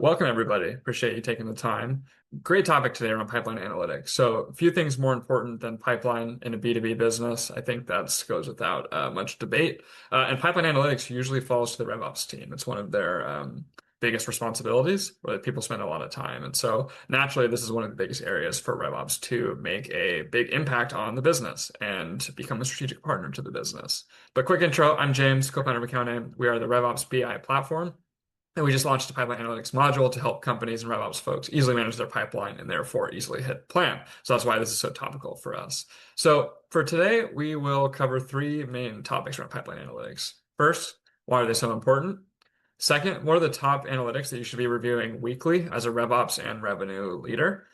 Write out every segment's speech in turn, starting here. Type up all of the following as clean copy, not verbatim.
Welcome, everybody. Appreciate you taking the time. Great topic today around pipeline analytics. So, a few things more important than pipeline in a B2B business. I think that goes without much debate. And pipeline analytics usually falls to the RevOps team. It's one of their biggest responsibilities where people spend a lot of time. And so, naturally, this is one of the biggest areas for RevOps to make a big impact on the business and become a strategic partner to the business. But quick intro, I'm James, co-founder of AccountAim. We are the RevOps BI platform. And we just launched a pipeline analytics module to help companies and RevOps folks easily manage their pipeline and therefore easily hit plan. So that's why this is so topical for us. So for today, we will cover three main topics around pipeline analytics. First, why are they so important? Second, what are the top analytics that you should be reviewing weekly as a RevOps and revenue leader?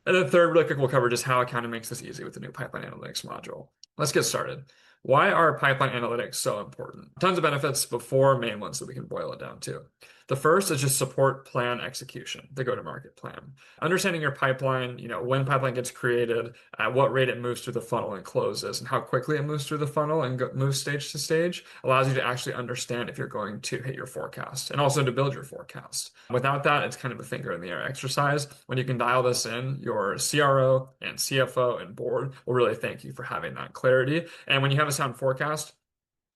And then third, really quick, we'll cover just how accounting makes this easy with the new pipeline analytics module. Let's get started. Why are pipeline analytics so important? Tons of benefits, but four main ones that we can boil it down to. The first is just support plan execution, the go-to-market plan. Understanding your pipeline, when pipeline gets created, at what rate it moves through the funnel and closes, and how quickly it moves through the funnel and moves stage to stage, allows you to actually understand if you're going to hit your forecast and also to build your forecast. Without that, it's kind of a finger in the air exercise. When you can dial this in, your CRO and CFO and board will really thank you for having that clarity. And when you have a sound forecast,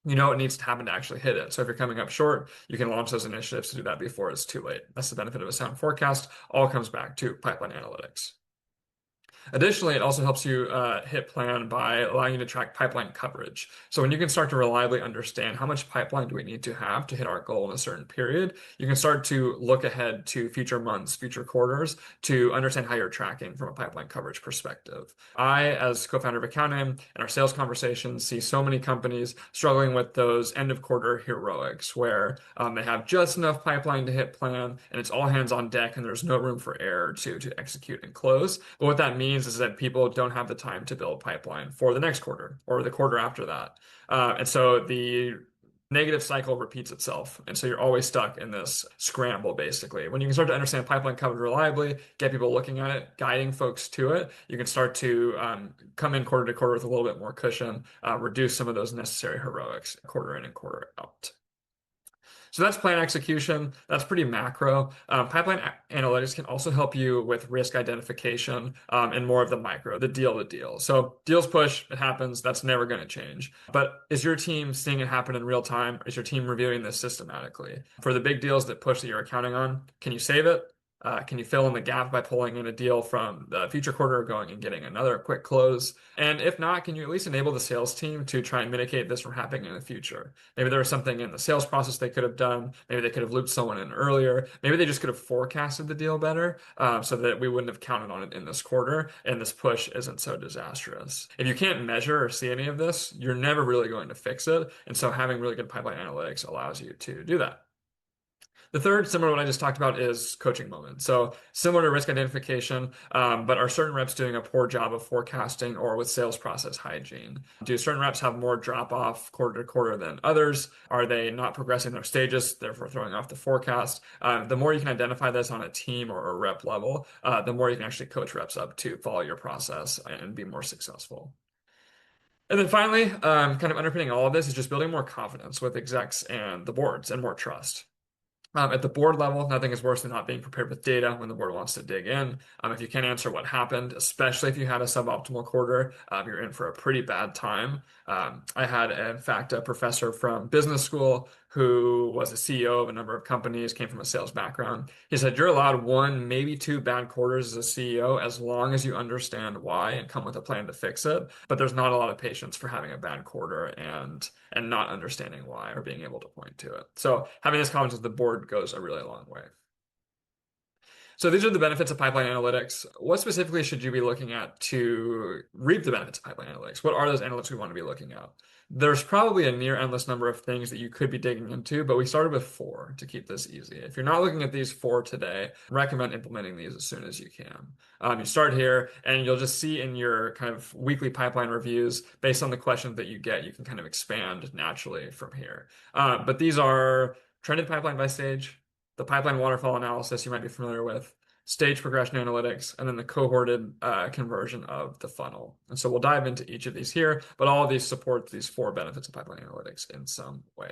you know what needs to happen to actually hit it. So if you're coming up short, you can launch those initiatives to do that before it's too late. That's the benefit of a sound forecast. All comes back to pipeline analytics. Additionally, it also helps you hit plan by allowing you to track pipeline coverage. So when you can start to reliably understand how much pipeline do we need to have to hit our goal in a certain period, you can start to look ahead to future months, future quarters to understand how you're tracking from a pipeline coverage perspective. I, as co-founder of AccountAim, in our sales conversations, see so many companies struggling with those end of quarter heroics where they have just enough pipeline to hit plan and it's all hands on deck and there's no room for error to execute and close. But what that means is that people don't have the time to build pipeline for the next quarter or the quarter after that. And so the negative cycle repeats itself. And so you're always stuck in this scramble, basically. When you can start to understand pipeline coverage reliably, get people looking at it, guiding folks to it, you can start to come in quarter to quarter with a little bit more cushion, reduce some of those necessary heroics quarter in and quarter out. So that's plan execution. That's pretty macro. Pipeline analytics can also help you with risk identification and more of the micro, the deal to deal. So deals push, it happens. That's never going to change. But is your team seeing it happen in real time? Is your team reviewing this systematically? For the big deals that push that you're accounting on, can you save it? Can you fill in the gap by pulling in a deal from the future quarter, going and getting another quick close? And if not, can you at least enable the sales team to try and mitigate this from happening in the future? Maybe there was something in the sales process they could have done. Maybe they could have looped someone in earlier. Maybe they just could have forecasted the deal better so that we wouldn't have counted on it in this quarter and this push isn't so disastrous. If you can't measure or see any of this, you're never really going to fix it. And so having really good pipeline analytics allows you to do that. The third, similar to what I just talked about, is coaching moment. So similar to risk identification, but are certain reps doing a poor job of forecasting or with sales process hygiene? Do certain reps have more drop off quarter to quarter than others? Are they not progressing their stages, therefore throwing off the forecast? The more you can identify this on a team or a rep level, the more you can actually coach reps up to follow your process and be more successful. And then finally, kind of underpinning all of this is just building more confidence with execs and the boards and more trust. At the board level, nothing is worse than not being prepared with data when the board wants to dig in. If you can't answer what happened, especially if you had a suboptimal quarter, you're in for a pretty bad time. I had, in fact, a professor from business school who was a CEO of a number of companies, came from a sales background. He said, you're allowed one, maybe two bad quarters as a CEO as long as you understand why and come with a plan to fix it. But there's not a lot of patience for having a bad quarter and not understanding why or being able to point to it. So having this confidence with the board goes a really long way. So these are the benefits of pipeline analytics. What specifically should you be looking at to reap the benefits of pipeline analytics? What are those analytics we want to be looking at? There's probably a near endless number of things that you could be digging into, but we started with four to keep this easy. If you're not looking at these four today, I recommend implementing these as soon as you can. You start here and you'll just see in your kind of weekly pipeline reviews, based on the questions that you get, you can kind of expand naturally from here. But these are trended pipeline by stage, the pipeline waterfall analysis you might be familiar with, stage progression analytics, and then the cohorted conversion of the funnel. And so we'll dive into each of these here, but all of these support these four benefits of pipeline analytics in some way.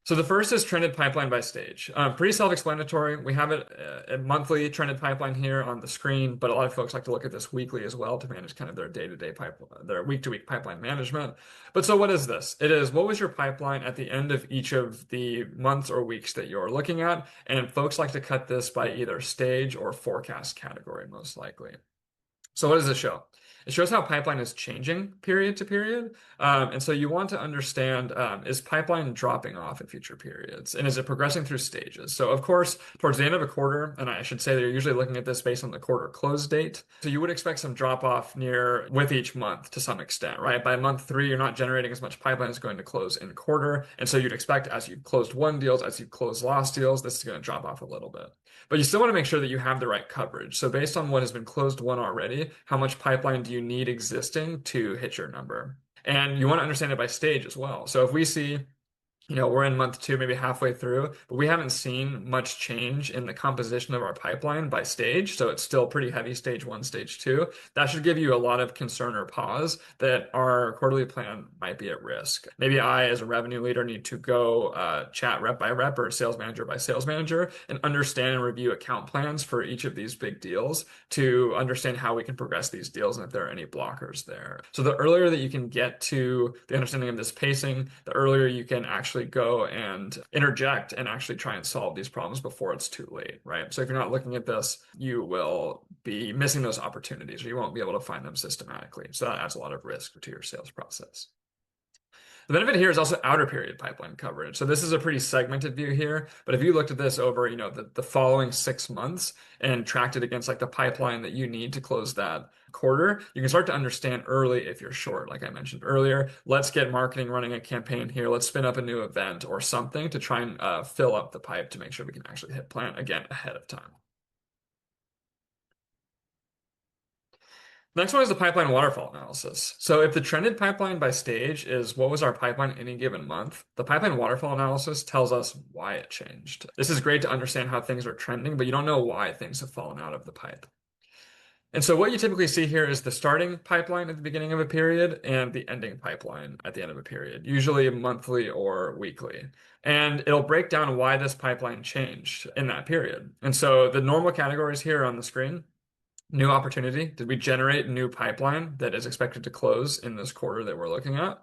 So the first is trended pipeline by stage. Pretty self-explanatory. We have it a monthly trended pipeline here on the screen, but a lot of folks like to look at this weekly as well to manage kind of their day-to-day pipeline, their week-to-week pipeline management. But so what is this? It is what was your pipeline at the end of each of the months or weeks that you're looking at, and folks like to cut this by either stage or forecast category, most likely. So what does this show? It shows how pipeline is changing period to period. And so you want to understand, is pipeline dropping off in future periods? And is it progressing through stages? So of course, towards the end of a quarter, and I should say that you're usually looking at this based on the quarter close date. So you would expect some drop off near with each month to some extent, right? By month 3, you're not generating as much pipeline as going to close in quarter. And so you'd expect as you've closed won deals, as you've closed lost deals, this is going to drop off a little bit. But you still want to make sure that you have the right coverage. So based on what has been closed won already, how much pipeline do you need existing to hit your number? And you want to understand it by stage as well. So if we see we're in month 2, maybe halfway through, but we haven't seen much change in the composition of our pipeline by stage. So it's still pretty heavy stage 1, stage 2. That should give you a lot of concern or pause that our quarterly plan might be at risk. Maybe I, as a revenue leader, need to go chat rep by rep or sales manager by sales manager and understand and review account plans for each of these big deals to understand how we can progress these deals and if there are any blockers there. So the earlier that you can get to the understanding of this pacing, the earlier you can actually go and interject and actually try and solve these problems before it's too late, right? So if you're not looking at this, you will be missing those opportunities or you won't be able to find them systematically. So that adds a lot of risk to your sales process. The benefit here is also outer period pipeline coverage. So this is a pretty segmented view here, but if you looked at this over, the following 6 months and tracked it against like the pipeline that you need to close that quarter, you can start to understand early if you're short, like I mentioned earlier. Let's get marketing running a campaign here. Let's spin up a new event or something to try and fill up the pipe to make sure we can actually hit plan again ahead of time. Next one is the pipeline waterfall analysis. So if the trended pipeline by stage is what was our pipeline any given month, the pipeline waterfall analysis tells us why it changed. This is great to understand how things are trending, but you don't know why things have fallen out of the pipe. And so what you typically see here is the starting pipeline at the beginning of a period and the ending pipeline at the end of a period, usually monthly or weekly. And it'll break down why this pipeline changed in that period. And so the normal categories here on the screen: new opportunity. Did we generate new pipeline that is expected to close in this quarter that we're looking at?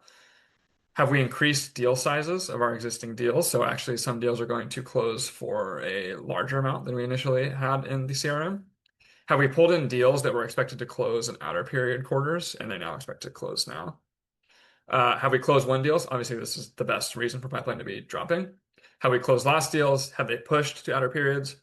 Have we increased deal sizes of our existing deals? So actually some deals are going to close for a larger amount than we initially had in the CRM. Have we pulled in deals that were expected to close in outer period quarters and they now expect to close now? Have we closed won deals? Obviously, this is the best reason for pipeline to be dropping. Have we closed lost deals? Have they pushed to outer periods?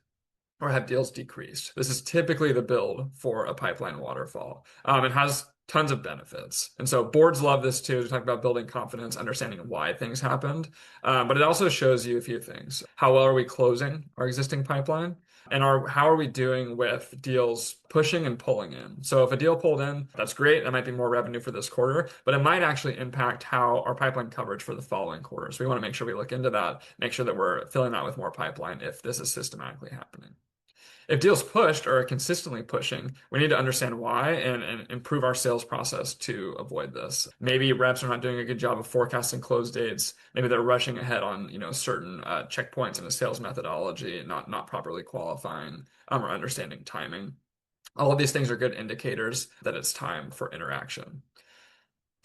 Or have deals decreased? This is typically the build for a pipeline waterfall. It has tons of benefits. And so boards love this too. We talk about building confidence, understanding why things happened. But it also shows you a few things. How well are we closing our existing pipeline? And how are we doing with deals pushing and pulling in? So if a deal pulled in, that's great. That might be more revenue for this quarter, but it might actually impact how our pipeline coverage for the following quarter. So we want to make sure we look into that, make sure that we're filling that with more pipeline if this is systematically happening. If deals pushed or are consistently pushing, we need to understand why and improve our sales process to avoid this. Maybe reps are not doing a good job of forecasting close dates. Maybe they're rushing ahead on certain checkpoints in a sales methodology, not properly qualifying or understanding timing. All of these things are good indicators that it's time for interaction.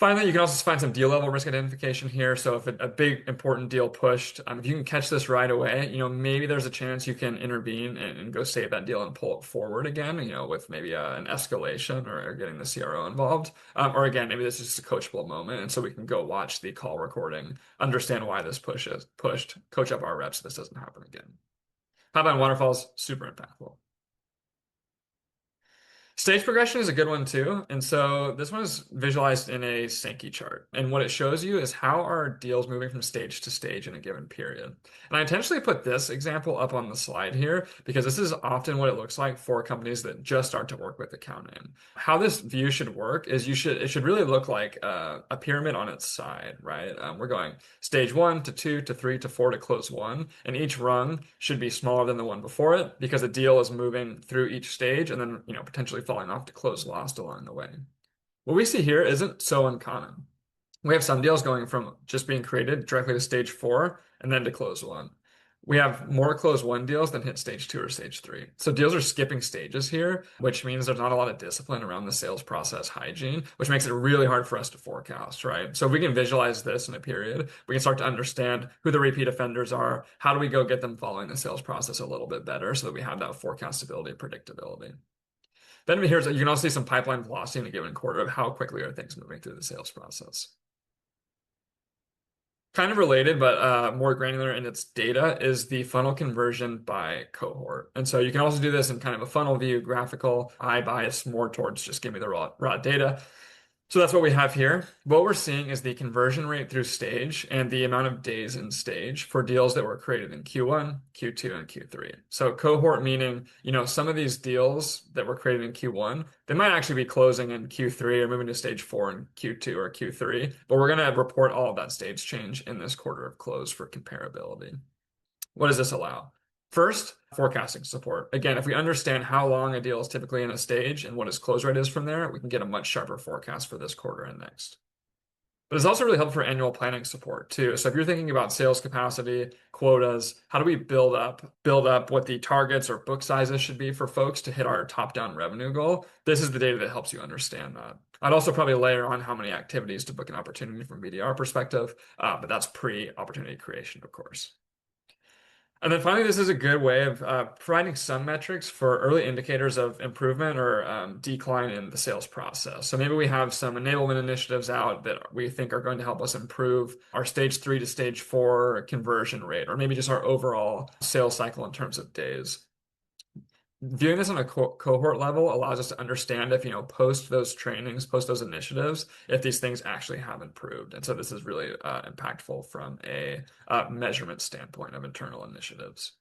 Finally, you can also find some deal level risk identification here. So if a big important deal pushed, if you can catch this right away, maybe there's a chance you can intervene and go save that deal and pull it forward again, with maybe an escalation or getting the CRO involved. Or again, maybe this is just a coachable moment. And so we can go watch the call recording, understand why this push is pushed, coach up our reps so this doesn't happen again. Pipeline waterfalls, super impactful. Stage progression is a good one too. And so this one is visualized in a Sankey chart. And what it shows you is how are deals moving from stage to stage in a given period. And I intentionally put this example up on the slide here because this is often what it looks like for companies that just start to work with AccountAim. How this view should work is it should really look like a pyramid on its side, right? We're going stage 1 to 2 to 3 to 4 to close 1. And each rung should be smaller than the one before it because a deal is moving through each stage and then, potentially falling off to close lost along the way. What we see here isn't so uncommon. We have some deals going from just being created directly to stage 4 and then to close 1. We have more close 1 deals than hit stage 2 or stage 3. So deals are skipping stages here, which means there's not a lot of discipline around the sales process hygiene, which makes it really hard for us to forecast, right? So if we can visualize this in a period, we can start to understand who the repeat offenders are. How do we go get them following the sales process a little bit better so that we have that forecastability and predictability? Then here's you can also see some pipeline velocity in a given quarter of how quickly are things moving through the sales process. Kind of related, but more granular in its data is the funnel conversion by cohort. And so you can also do this in kind of a funnel view, graphical. I bias more towards just give me the raw data. So that's what we have here. What we're seeing is the conversion rate through stage and the amount of days in stage for deals that were created in Q1, Q2, and Q3. So cohort meaning, some of these deals that were created in Q1, they might actually be closing in Q3 or moving to stage 4 in Q2 or Q3, but we're going to report all of that stage change in this quarter of close for comparability. What does this allow? First, forecasting support. Again, if we understand how long a deal is typically in a stage and what its close rate is from there, we can get a much sharper forecast for this quarter and next. But it's also really helpful for annual planning support too. So if you're thinking about sales capacity, quotas, how do we build up what the targets or book sizes should be for folks to hit our top-down revenue goal? This is the data that helps you understand that. I'd also probably layer on how many activities to book an opportunity from BDR perspective, but that's pre-opportunity creation, of course. And then finally, this is a good way of providing some metrics for early indicators of improvement or decline in the sales process. So maybe we have some enablement initiatives out that we think are going to help us improve our stage 3 to stage 4 conversion rate, or maybe just our overall sales cycle in terms of days. Viewing this on a cohort level allows us to understand if, post those trainings, post those initiatives, if these things actually have improved. And so this is really impactful from a measurement standpoint of internal initiatives.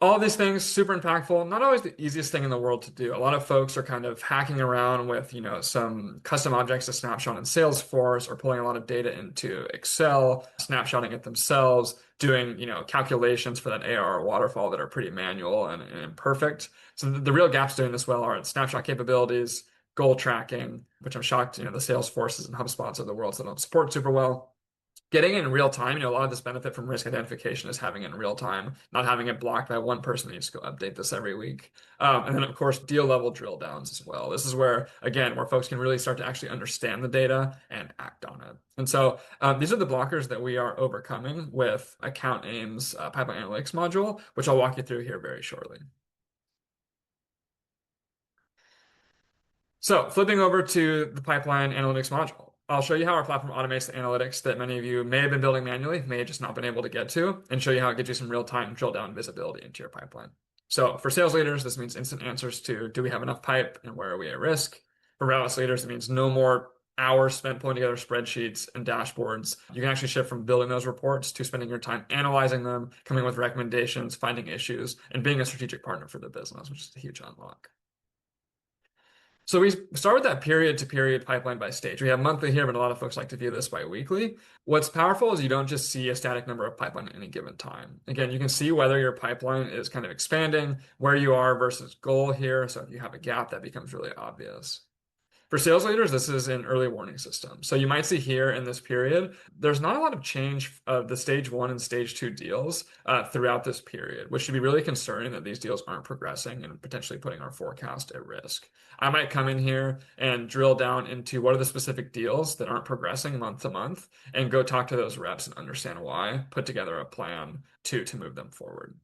All of these things, super impactful, not always the easiest thing in the world to do. A lot of folks are kind of hacking around with, some custom objects to snapshot in Salesforce or pulling a lot of data into Excel, snapshotting it themselves, doing, calculations for that ARR waterfall that are pretty manual and imperfect. So the real gaps doing this well are in snapshot capabilities, goal tracking, which I'm shocked, the Salesforces and HubSpots of the world that don't support super well. Getting it in real time, a lot of this benefit from risk identification is having it in real time, not having it blocked by one person that needs to go update this every week. And then, of course, deal level drill downs as well. This is where, again, where folks can really start to actually understand the data and act on it. And so these are the blockers that we are overcoming with AccountAim's pipeline analytics module, which I'll walk you through here very shortly. So flipping over to the pipeline analytics module. I'll show you how our platform automates the analytics that many of you may have been building manually, may have just not been able to get to, and show you how it gives you some real-time drill down visibility into your pipeline. So for sales leaders, this means instant answers to, do we have enough pipe and where are we at risk? For route leaders, it means no more hours spent pulling together spreadsheets and dashboards. You can actually shift from building those reports to spending your time analyzing them, coming with recommendations, finding issues, and being a strategic partner for the business, which is a huge unlock. So we start with that period to period pipeline by stage. We have monthly here, but a lot of folks like to view this by weekly. What's powerful is you don't just see a static number of pipeline at any given time. Again, you can see whether your pipeline is kind of expanding, where you are versus goal here. So if you have a gap, that becomes really obvious. For sales leaders, this is an early warning system. So you might see here in this period, there's not a lot of change of the stage 1 and stage 2 deals throughout this period, which should be really concerning that these deals aren't progressing and potentially putting our forecast at risk. I might come in here and drill down into what are the specific deals that aren't progressing month to month and go talk to those reps and understand why, put together a plan to move them forward.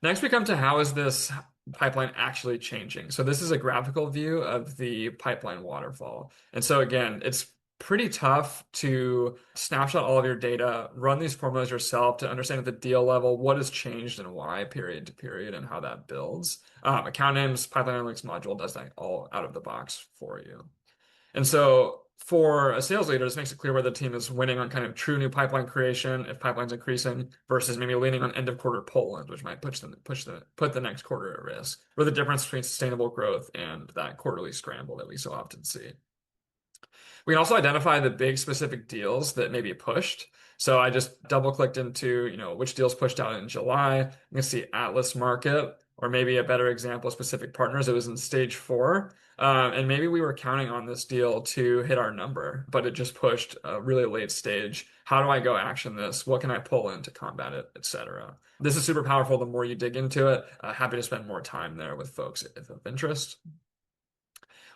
Next, we come to how is this pipeline actually changing? So this is a graphical view of the pipeline waterfall. And so again, it's pretty tough to snapshot all of your data, run these formulas yourself to understand at the deal level what has changed and why period to period and how that builds. AccountAim's pipeline analytics module does that all out of the box for you. And so for a sales leader, this makes it clear where the team is winning on kind of true new pipeline creation, if pipeline's increasing, versus maybe leaning on end of quarter pull-ins, which might put the next quarter at risk, or the difference between sustainable growth and that quarterly scramble that we so often see. We can also identify the big specific deals that may be pushed. So I just double-clicked into, which deals pushed out in July. You can see Atlas Market, or maybe a better example, specific partners. It was in stage 4. And maybe we were counting on this deal to hit our number, but it just pushed a really late stage. How do I go action this? What can I pull in to combat it, etc. This is super powerful the more you dig into it. Happy to spend more time there with folks if of interest.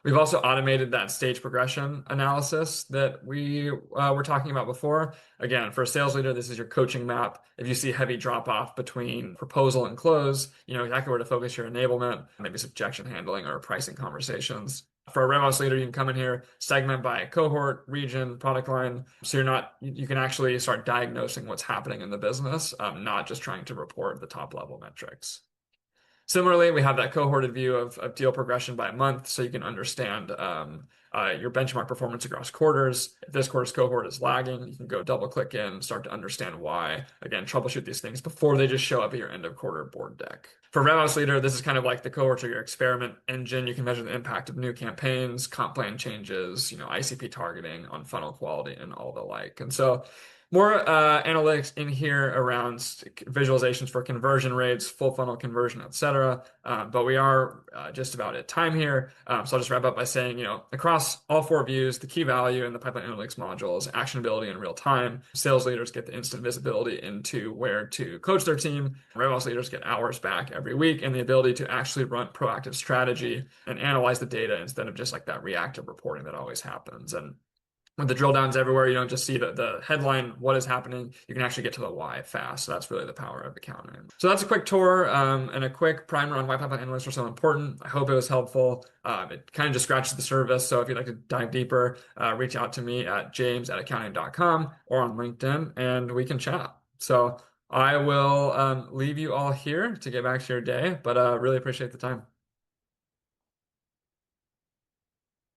We've also automated that stage progression analysis that we were talking about before. Again, for a sales leader, this is your coaching map. If you see heavy drop off between proposal and close, you know exactly where to focus your enablement, maybe objection handling or pricing conversations. For a RevOps leader, you can come in here, segment by cohort, region, product line. So you can actually start diagnosing what's happening in the business, not just trying to report the top level metrics. Similarly, we have that cohorted view of deal progression by month, so you can understand your benchmark performance across quarters. If this quarter's cohort is lagging, you can go double click in, start to understand why. Again, troubleshoot these things before they just show up at your end of quarter board deck. For RevOps Leader, this is kind of like the cohorts or your experiment engine. You can measure the impact of new campaigns, comp plan changes, ICP targeting on funnel quality and all the like. And so more analytics in here around visualizations for conversion rates, full funnel conversion, etc. But we are just about at time here. So I'll just wrap up by saying, across all 4 views, the key value in the pipeline analytics module is actionability in real time. Sales leaders get the instant visibility into where to coach their team. RevOps leaders get hours back every week and the ability to actually run proactive strategy and analyze the data instead of just like that reactive reporting that always happens. And with the drill downs everywhere, you don't just see the headline, what is happening. You can actually get to the why fast. So that's really the power of AccountAim. So that's a quick tour and a quick primer on why pipeline analysts are so important. I hope it was helpful. It kind of just scratches the surface. So if you'd like to dive deeper, reach out to me at james@accountaim.com or on LinkedIn and we can chat. So I will leave you all here to get back to your day, but really appreciate the time.